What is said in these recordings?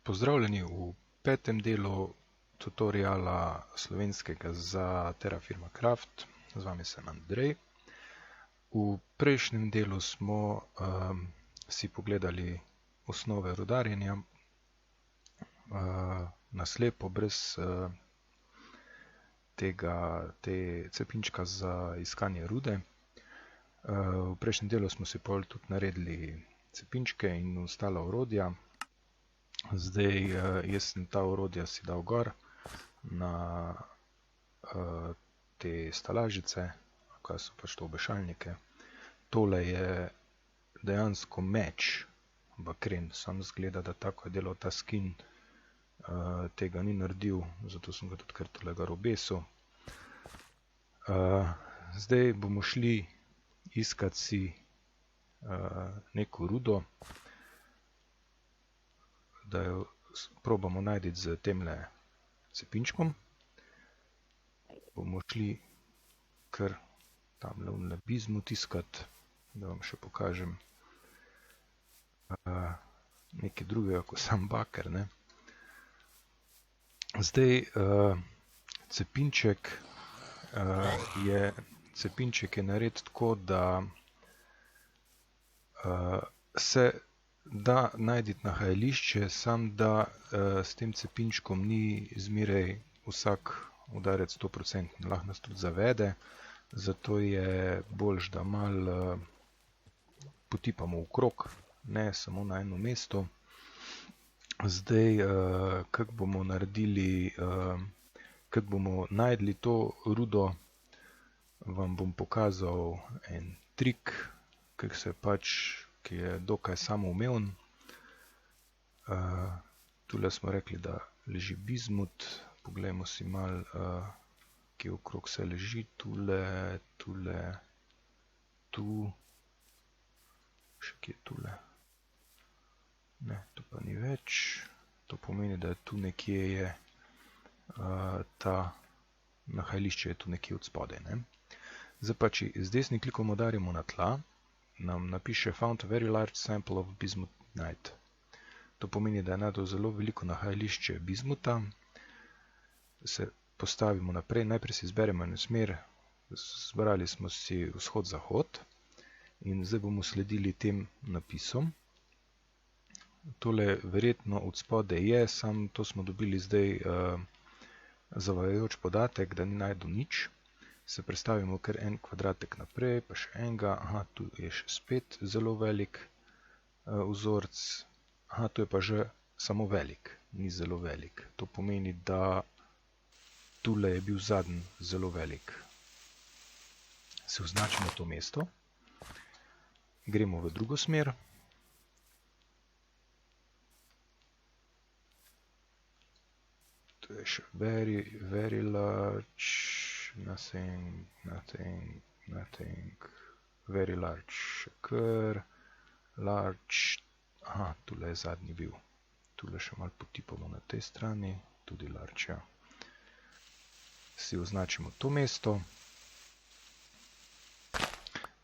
Pozdravljeni v 5. delu tutoriala slovenskega za Terrafirma Craft. Z vami sem Andrej. V prejšnjem delu smo si pogledali osnove rudarjenja na slepo, brez te cepinčka za iskanje rude. V prejšnjem delu smo si pol tudi naredili cepinčke in ostala orodja. Zdaj, jaz sem ta orodja si dal gor na te stalažice, kaj so pač to obešalnike. Tole je dejansko meč bakren, sam zgleda, da tako je delal ta skin, tega ni naredil, zato sem ga tudi kar tole gor obesil. Zdaj bomo šli iskat si neko rudo, da jo probamo najti z temle cepinčkom. Bomo šli kar tamle v bizmut iskat, da vam še pokažem nekaj drugega kot sam baker, ne. Zdaj, cepinček je nared tako, da se da najti nahajališče, sam da s tem cepinčkom ni zmeraj vsak udarec 100%, lahko nas tudi zavede, zato je boljše, da malo potipamo okrog, ne samo na eno mesto. Zdaj, kako bomo naredili, kako bomo našli to rudo, vam bom pokazal en trik, ki je dokaj samoumeven. Tule smo rekli, da leži bizmut, poglejmo si malo, kje okrog se leži, tule, tu, še kje tule. Ne, to pa ni več, to pomeni, da tu nekje je ta nahajališče, je tu nekje od spodaj, ne. Zdaj pa, če z desnim klikom udarimo na tla, nam napiše Found a very large sample of bismutite. To pomeni, da je našel zelo veliko nahajališče bizmuta. Se postavimo naprej, najprej si izberemo eno smer, zbrali smo si vzhod-zahod in zdaj bomo sledili tem napisom. Tole verjetno od spodaj je, samo to smo dobili zdaj zavajajoč podatek, da ni našel nič. Se prestavimo kar en kvadratek naprej, pa še enega, tu je še spet zelo velik vzorec, tu je pa že samo velik, ni zelo velik. To pomeni, da tule je bil zadnji zelo velik. Se označimo to mesto, gremo v drugo smer. To je še very, very large. Nothing, very large, kar, large, tule je zadnji bil, tule še malo potipamo na tej strani, tudi large, ja. Si označimo to mesto.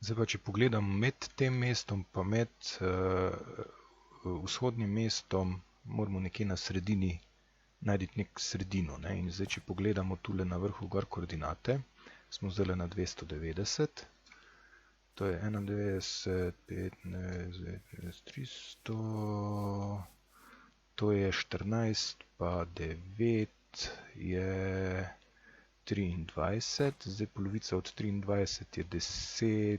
Zdaj pa, če pogledam med tem mestom, pa med vzhodnim mestom, moramo nekje na sredini najti nek sredino, ne, in zdaj, če pogledamo tule na vrhu gor koordinate, smo zdaj na 290, to je 91, 15, 300, to je 14, pa 9 je 23, zdaj polovica od 23 je 10,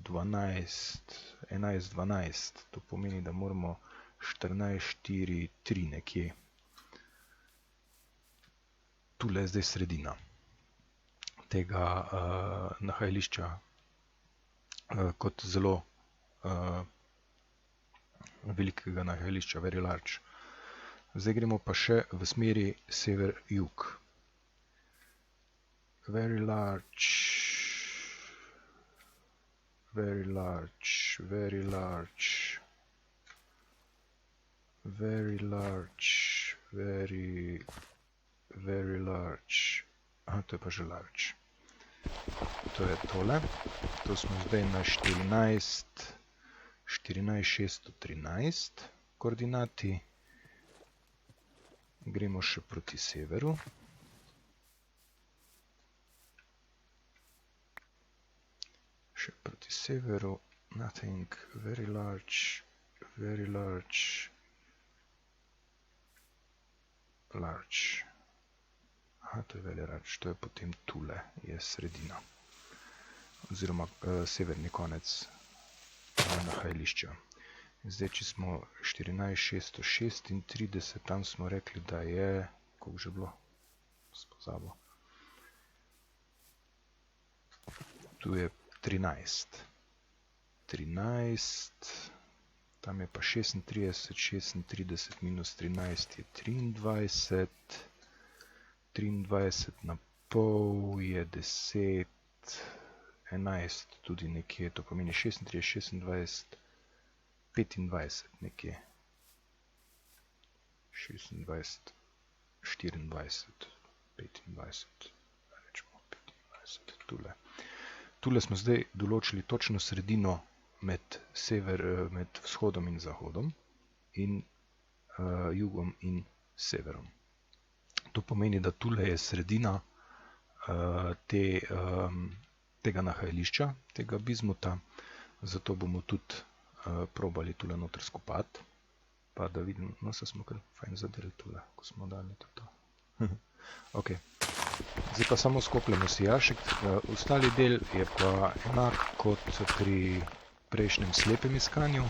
12, 11, 12, to pomeni, da moramo 14, 4, 3 nekje. Tule je zdaj sredina tega nahajališča kot zelo velikega nahajališča, very large. Zdaj gremo pa še v smeri sever-jug. Very large, very large, very large, very large, very large, to je pa že large. To je tole, to smo zdaj na 14, 613 koordinati. Gremo še proti severu. Še proti severu. Nothing very large, very large, large. Aha, to je very large, to je potem tule, je sredina. Oziroma severni konec nahajališča. Zdaj, če smo 14636, tam smo rekli, da je, koliko že bilo, spozabil. Tu je 13. 13, tam je pa 36, 36 minus 13 je 23, 23 na pol je 10, 11 tudi nekje, to pomeni 36, 26, 25 nekje. 26, 24, 25, rečemo 25, tule. Tule smo zdaj določili točno sredino med vzhodom in zahodom in jugom in severom. To pomeni, da tule je sredina tega nahajališča, tega bizmuta, zato bomo tudi probali tule noter skopati, pa da vidim, no se smo kar fajn zadeli tule, ko smo dali to. Ok, zdaj pa samo skopljamo si jašek, ostali del je pa enak kot pri prejšnjem slepem iskanju.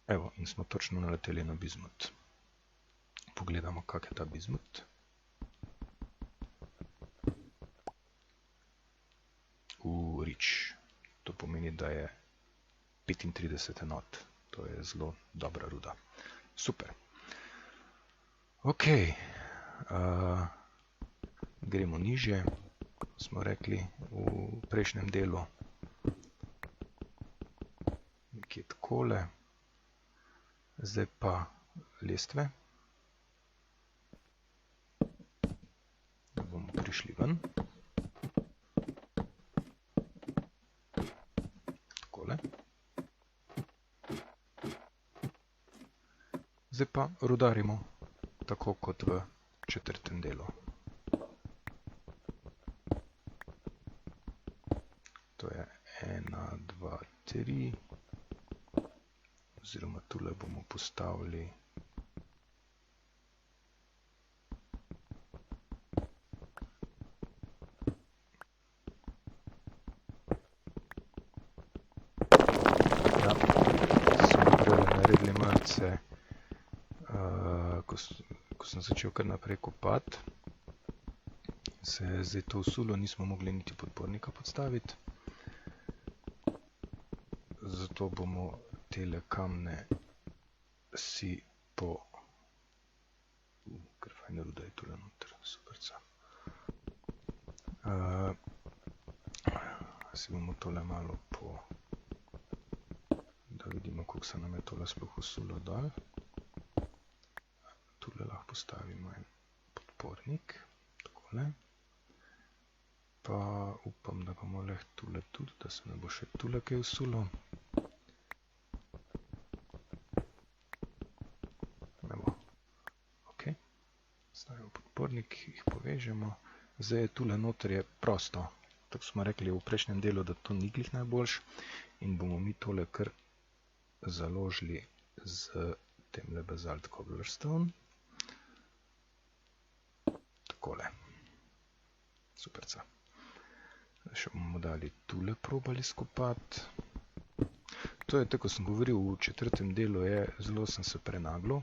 Evo, in smo točno naleteli na bizmut. Pogledamo, kak je ta bizmut. Rič. To pomeni, da je 35 enot. To je zelo dobra ruda. Super. Ok. Gremo nižje. Smo rekli v prejšnjem delu. Nekje takole. Zdaj pa lestve. Da bomo prišli ven. Takole. Zdaj pa rudarimo tako kot v četrtem delu. To je 1, 2, 3. Oziroma tule bomo postavili smo prele naredili malce, ko sem začel kar naprej kopati, se je zdaj to usulo, nismo mogli niti podpornika podstaviti. Zato bomo tele kamne si kar fajn ruda je tule noter, superca. Si bomo tole malo da vidimo, koliko se nam je tole sploh usulo dol. Tule lahko postavimo en podpornik, takole. Pa upam, da bomo lahko tule tudi, da se ne bo še tule kaj usulo. Stavimo podpornik, jih povežemo. Zdaj je tule noter je prosto. Tako smo rekli v prejšnjem delu, da to ni glih najboljš. In bomo mi tole kar založili z temle bazalt cobblestone. Takole. Superca. Še bomo dali tule probali skopati. To je tako, kot sem govoril, v četrtem delu je, zelo sem se prenaglil.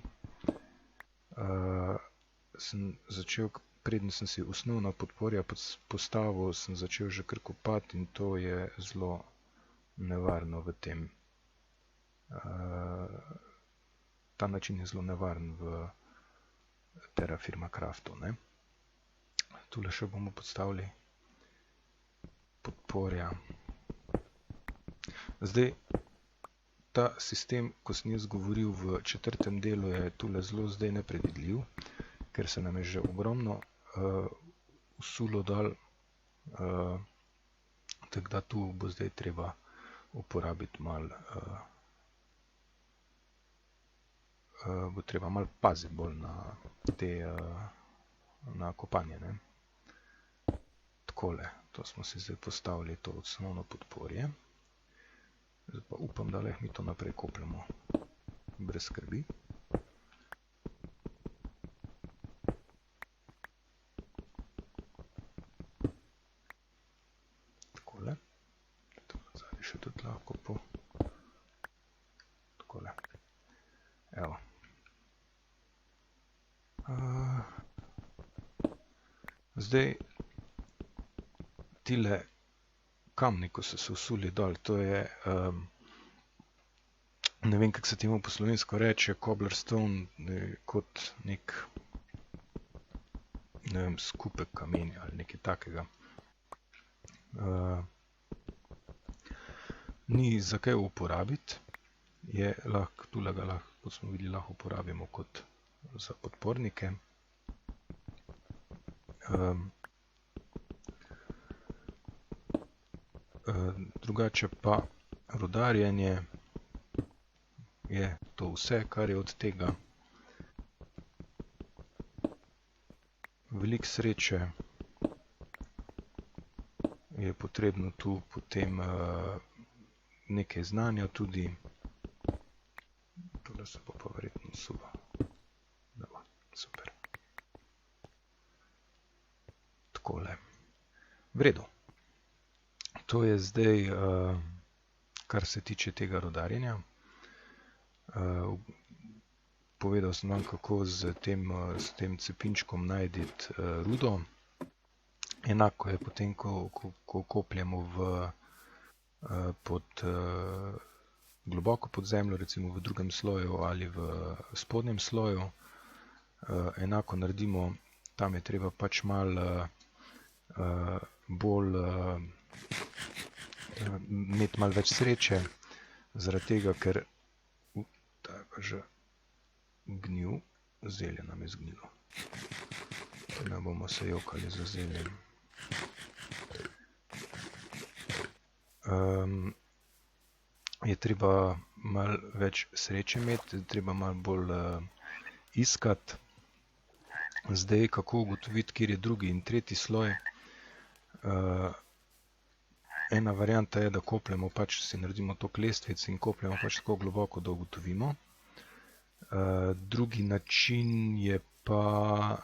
Sem začel, preden sem si osnovna podporja postavil, sem začel že kar kopati in to je zelo nevarno v tem. Ta način je zelo nevaren v Terraforma Craftu, ne. Tule še bomo postavili podporja. Zdaj, ta sistem, ko sem jaz govoril v četrtem delu, je tule zelo zdaj nepredvidljiv, ker se nam je že ogromno usulo dal, tako da tu bo zdaj treba uporabiti malo, bo treba malo paziti bolj na kopanje. Ne? Takole, to smo si zdaj postavili, to osnovno podporje. Zdaj pa upam, da mi to naprej kopljamo brez skrbi. Takole. To zadnji še tudi lahko takole. Evo. Zdaj, tile kamni, ko so se vsuli dol, to je, ne vem, kako se temu po slovensko reče, cobblestone, kot nek, ne vem, skupek kamenja ali nekaj takega. Ni za kaj uporabiti, tule ga lahko, kot smo videli, lahko uporabimo kot za podpornike. Drugače pa rudarjenje je to vse, kar je od tega. Veliko sreče je potrebno tu potem nekaj znanja tudi. Tole se bo pa verjetno sulo. Super. Takole. V redu. To je zdaj, kar se tiče tega rudarjenja. Povedal sem vam, kako s tem cepinčkom najti rudo. Enako je potem, ko kopljemo globoko pod zemljo, recimo v drugem sloju ali v spodnjem sloju. Enako naredimo, tam je treba pač malo bolj imeti malo več sreče, zaradi tega, ker ta je pa že gnil, zelje nam je zgnilo. Ne bomo se jokali za zeljem. Je treba malo več sreče imeti, treba malo bolj iskati. Zdaj, kako ugotoviti, kjer je drugi in tretji sloj. Ena varianta je, da kopljemo, pač si naredimo tok lestvic in kopljemo pač tako globoko, da ugotovimo. Drugi način je pa,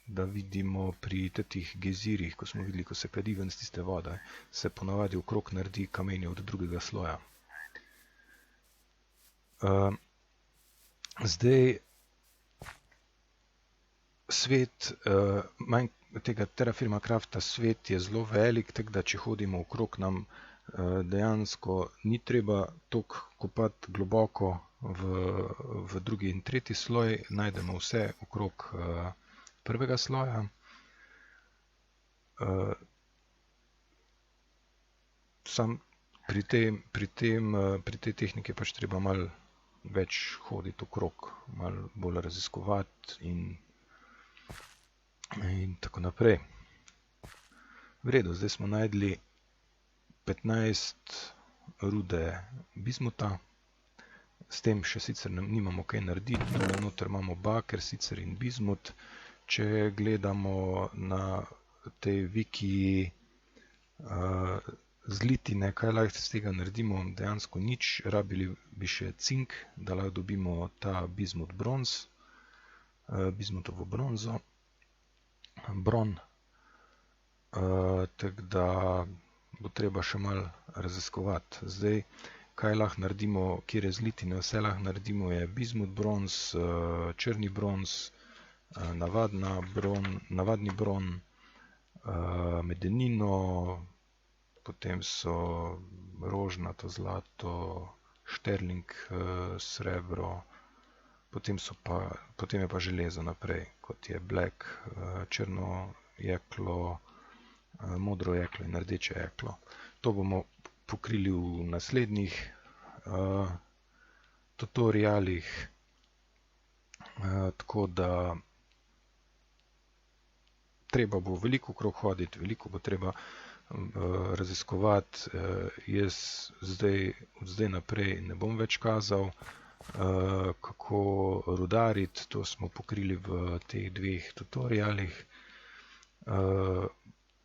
da vidimo pri teh gezirih, ko smo videli, ko se kadi ven z tiste vode, se ponavadi okrog naredi kamenje od drugega sloja. Zdaj, svet, tega Terrafirma Crafta svet je zelo velik, tako da če hodimo okrog, nam dejansko ni treba toliko kopati globoko v drugi in tretji sloj, najdemo vse okrog prvega sloja. Sam pri tej tehniki pač treba malo več hoditi okrog, malo bolj raziskovati in tako naprej. V redu, zdaj smo našli 15 rude bizmuta. S tem še sicer nimamo kaj narediti, tukaj noter imamo baker sicer in bizmut. Če gledamo na tej wiki zlitine, kaj lahko z tega naredimo, dejansko nič. Rabili bi še cink, da lahko dobimo ta bizmut bronz, bizmutovo bronzo. Bron, tako da bo treba še malo raziskovati. Zdaj, kaj lahko naredimo, kjer je zlitine, vse lahko naredimo, je bizmut bronz, črni bronz, navadni bron, medenino, potem so rožnato zlato, šterling, srebro, potem je pa železo naprej, kot je black, črno jeklo, modro jeklo in rdeče jeklo. To bomo pokrili v naslednjih tutorialih, tako da treba bo veliko okrog hoditi, veliko bo treba raziskovati. Jaz od zdaj naprej ne bom več kazal, kako rudariti, to smo pokrili v teh 2 tutorialih.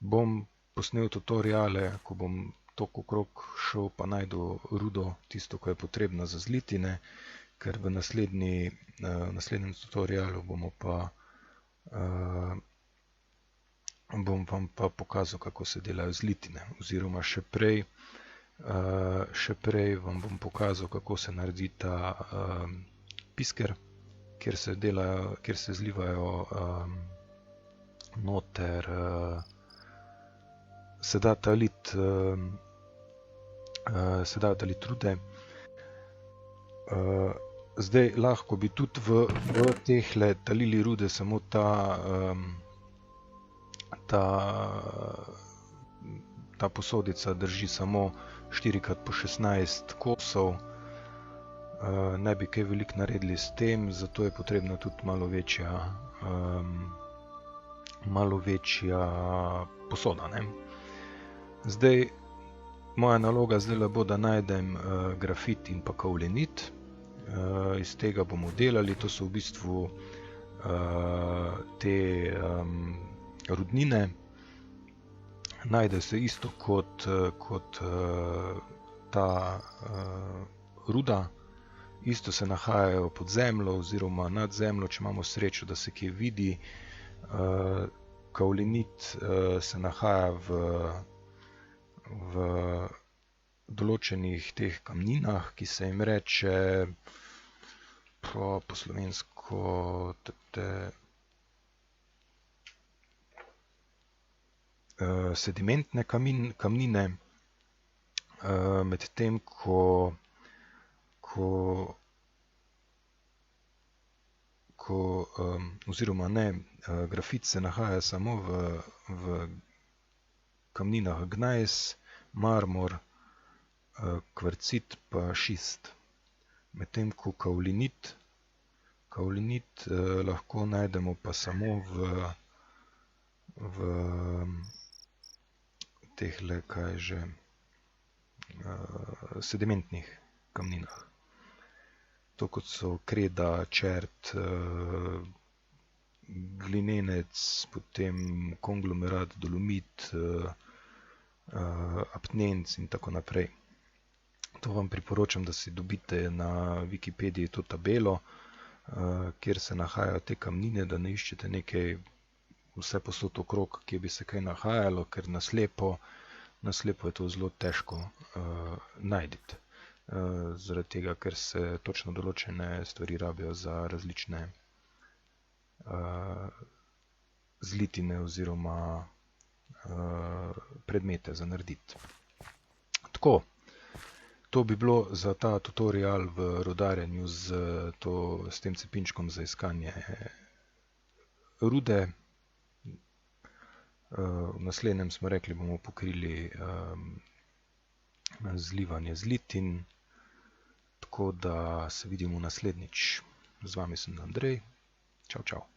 Bom posnel tutoriale, ko bom toliko okrog šel pa najdu rudo, tisto, ko je potrebno za zlitine, ker v naslednjem tutorialu bom vam pa pokazal, kako se delajo zlitine, oziroma še prej vam bom pokazal, kako se naredi ta pisker, kjer se zlivajo noter, se da taliti rude. Zdaj lahko bi tudi v tehle talili rude samo ta posodica drži samo 4x16 kosov. Ne bi kaj veliko naredili s tem, zato je potrebna tudi malo večja posoda, ne. Zdaj, moja naloga zdajle bo, da najdem grafit in pa kaolinit. Iz tega bomo delali, to so v bistvu te rudnine. Najde se isto kot ta ruda, isto se nahajajo pod zemljo oziroma nad zemljo, če imamo srečo, da se kje vidi. Kaolinit se nahaja v določenih teh kamninah, ki se jim reče po slovensko sedimentne kamnine, medtem ko oziroma ne, grafit se nahaja samo v kamninah gnejs, marmor, kvarcit pa šist. Medtem ko kaolinit lahko najdemo pa samo v tehle, sedimentnih kamninah. To kot so kreda, čert, glinenec, potem konglomerat, dolomit, apnenc in tako naprej. To vam priporočam, da si dobite na Wikipediji to tabelo, kjer se nahajajo te kamnine, da ne iščete nekaj vse posod okrog, kje bi se kaj nahajalo, ker na slepo je to zelo težko najti. Zaradi tega, ker se točno določene stvari rabijo za različne zlitine oziroma predmete za narediti. Tako, to bi bilo za ta tutorial v rudarjenju s tem cepinčkom za iskanje rude. V naslednjem smo rekli, bomo pokrili zlivanje zlitin, tako da se vidimo naslednjič. Z vami sem Andrej. Čau, čau.